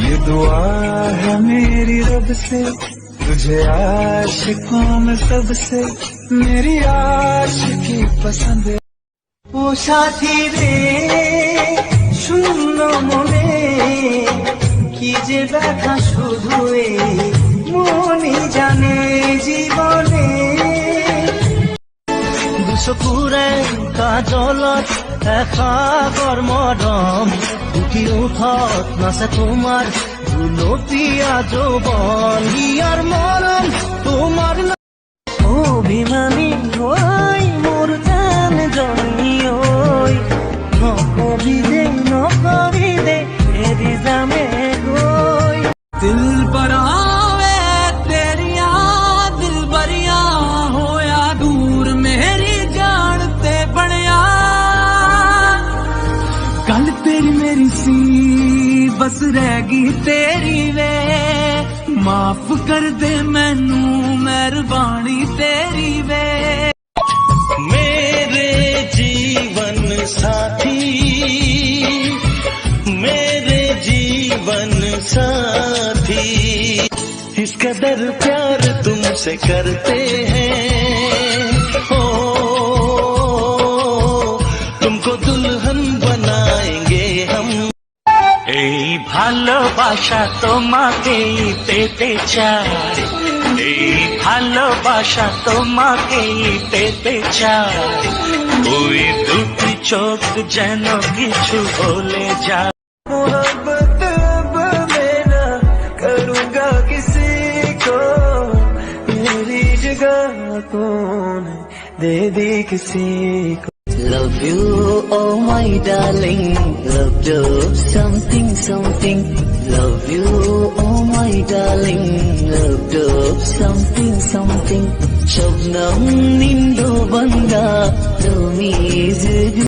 ये दुआ है मेरी रब से, तुझे आशिकों में सबसे मेरी आशिकी पसंद है। ও সাথী রে শূন্য মনে কি যে ব্যথা শুধু মনই জানে জীবনে দুচকুৰে কাজলত এসাগৰ মৰম উঠি উঠত নাচে তোমাৰ গুলপীয়া যৌৱন ইয়াৰ মৰম তোমাৰ অভিমানী হৈ মোৰ জান জনী ঐ নকবি দে এৰি যামে গৈ दिल पर आवे तेरिया दिल बरिया होया दूर मेरी जानते बनिया गल तेरी मेरी सी बस रहेगी तेरी वे माफ कर दे मैनू मेहरबानी तेरी वे। मेरे जीवन साथी मेरे जीवन साथी इस कदर प्यार तुमसे करते हैं ओ तुमको दुल्हन बनाएंगे हम। এই ভালোবাসা তোমাকেই পেতে চাই, এই ভালোবাসা তোমাকেই পেতে চাই, ওই দুটি চোখ যেন কিছু বলে যায়। मोहब्बत अब मैं ना करूँगा किसी को, मेरी जगह कौन दे दी किसी को। Love you, oh my darling, love you something something. Love you, oh my darling, love you something something. Shabnam nindu banda, tumi